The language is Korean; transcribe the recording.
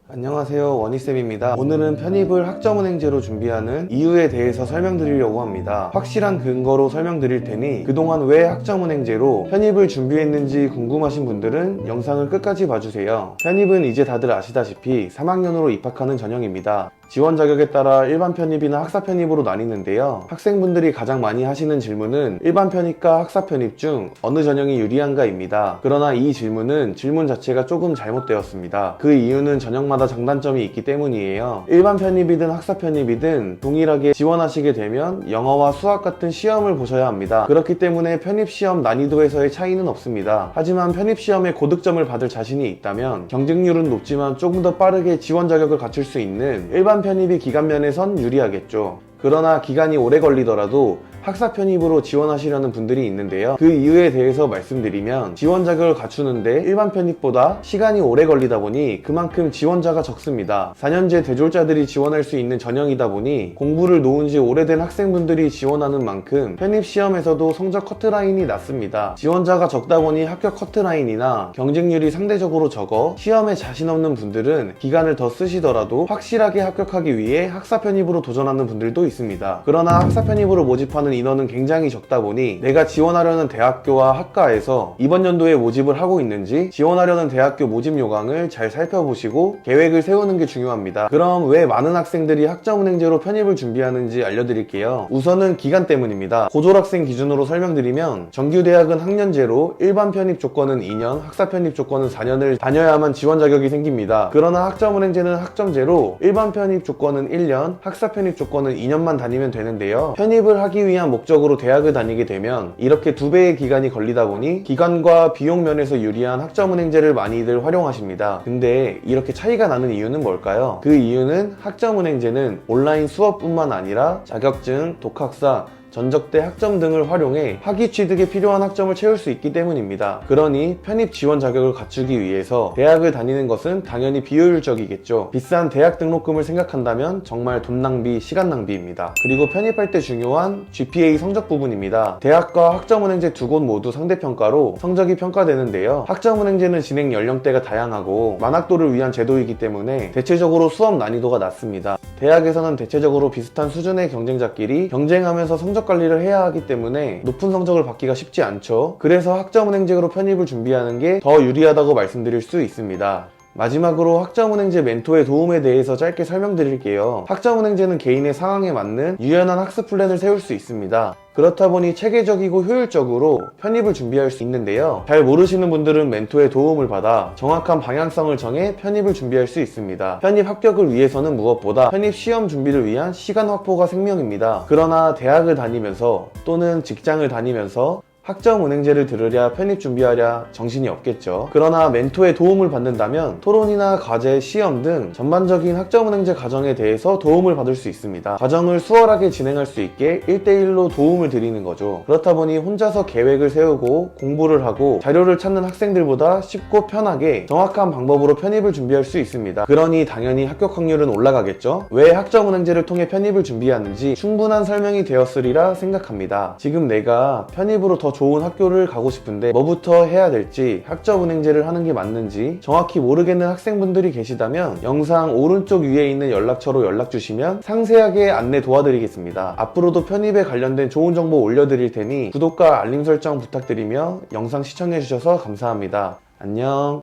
안녕하세요, 원희쌤입니다. 오늘은 편입을 학점은행제로 준비하는 이유에 대해서 설명드리려고 합니다. 확실한 근거로 설명드릴 테니 그동안 왜 학점은행제로 편입을 준비했는지 궁금하신 분들은 영상을 끝까지 봐주세요. 편입은 이제 다들 아시다시피 3학년으로 입학하는 전형입니다. 지원 자격에 따라 일반 편입이나 학사 편입으로 나뉘는데요. 학생분들이 가장 많이 하시는 질문은 일반 편입과 학사 편입 중 어느 전형이 유리한가입니다. 그러나 이 질문은 질문 자체가 조금 잘못되었습니다. 그 이유는 전형마다 장단점이 있기 때문이에요. 일반 편입이든 학사 편입이든 동일하게 지원하시게 되면 영어와 수학 같은 시험을 보셔야 합니다. 그렇기 때문에 편입 시험 난이도에서의 차이는 없습니다. 하지만 편입 시험에 고득점을 받을 자신이 있다면 경쟁률은 높지만 조금 더 빠르게 지원 자격을 갖출 수 있는 일반 편입이 기간 면에선 유리하겠죠. 그러나 기간이 오래 걸리더라도 학사 편입으로 지원하시려는 분들이 있는데요. 그 이유에 대해서 말씀드리면 지원 자격을 갖추는데 일반 편입보다 시간이 오래 걸리다 보니 그만큼 지원자가 적습니다. 4년제 대졸자들이 지원할 수 있는 전형이다 보니 공부를 놓은 지 오래된 학생분들이 지원하는 만큼 편입 시험에서도 성적 커트라인이 낮습니다. 지원자가 적다 보니 합격 커트라인이나 경쟁률이 상대적으로 적어 시험에 자신 없는 분들은 기간을 더 쓰시더라도 확실하게 합격하기 위해 학사 편입으로 도전하는 분들도 있습니다. 그러나 학사 편입으로 모집하는 인원은 굉장히 적다 보니 내가 지원하려는 대학교와 학과에서 이번 연도에 모집을 하고 있는지 지원하려는 대학교 모집 요강을 잘 살펴보시고 계획을 세우는 게 중요합니다. 그럼 왜 많은 학생들이 학점은행제로 편입을 준비하는지 알려드릴게요. 우선은 기간 때문입니다. 고졸학생 기준으로 설명드리면 정규대학은 학년제로 일반 편입 조건은 2년, 학사 편입 조건은 4년을 다녀야만 지원 자격이 생깁니다. 그러나 학점은행제는 학점제로 일반 편입 조건은 1년, 학사 편입 조건은 2년만 다니면 되는데요. 편입을 하기 위한 목적으로 대학을 다니게 되면 이렇게 2배의 기간이 걸리다 보니 기간과 비용 면에서 유리한 학점은행제를 많이들 활용하십니다. 근데 이렇게 차이가 나는 이유는 뭘까요? 그 이유는 학점은행제는 온라인 수업뿐만 아니라 자격증, 독학사, 전적대 학점 등을 활용해 학위 취득에 필요한 학점을 채울 수 있기 때문입니다. 그러니 편입 지원 자격을 갖추기 위해서 대학을 다니는 것은 당연히 비효율적이겠죠. 비싼 대학 등록금을 생각한다면 정말 돈 낭비, 시간 낭비입니다. 그리고 편입할 때 중요한 GPA 성적 부분입니다. 대학과 학점은행제 두 곳 모두 상대평가로 성적이 평가되는데요. 학점은행제는 진행 연령대가 다양하고 만학도를 위한 제도이기 때문에 대체적으로 수업 난이도가 낮습니다. 대학에서는 대체적으로 비슷한 수준의 경쟁자끼리 경쟁하면서 성적 관리를 해야 하기 때문에 높은 성적을 받기가 쉽지 않죠. 그래서 학점은행제로 편입을 준비하는 게 더 유리하다고 말씀드릴 수 있습니다. 마지막으로 학점은행제 멘토의 도움에 대해서 짧게 설명드릴게요. 학점은행제는 개인의 상황에 맞는 유연한 학습 플랜을 세울 수 있습니다. 그렇다 보니 체계적이고 효율적으로 편입을 준비할 수 있는데요. 잘 모르시는 분들은 멘토의 도움을 받아 정확한 방향성을 정해 편입을 준비할 수 있습니다. 편입 합격을 위해서는 무엇보다 편입 시험 준비를 위한 시간 확보가 생명입니다. 그러나 대학을 다니면서 또는 직장을 다니면서 학점은행제를 들으랴 편입 준비하랴 정신이 없겠죠. 그러나 멘토의 도움을 받는다면 토론이나 과제, 시험 등 전반적인 학점은행제 과정에 대해서 도움을 받을 수 있습니다. 과정을 수월하게 진행할 수 있게 1대1로 도움을 드리는 거죠. 그렇다 보니 혼자서 계획을 세우고 공부를 하고 자료를 찾는 학생들보다 쉽고 편하게 정확한 방법으로 편입을 준비할 수 있습니다. 그러니 당연히 합격 확률은 올라가겠죠. 왜 학점은행제를 통해 편입을 준비하는지 충분한 설명이 되었으리라 생각합니다. 지금 내가 편입으로 더 좋은 학교를 가고 싶은데 뭐부터 해야 될지, 학점은행제를 하는 게 맞는지 정확히 모르겠는 학생분들이 계시다면 영상 오른쪽 위에 있는 연락처로 연락 주시면 상세하게 안내 도와드리겠습니다. 앞으로도 편입에 관련된 좋은 정보 올려드릴 테니 구독과 알림 설정 부탁드리며 영상 시청해주셔서 감사합니다. 안녕.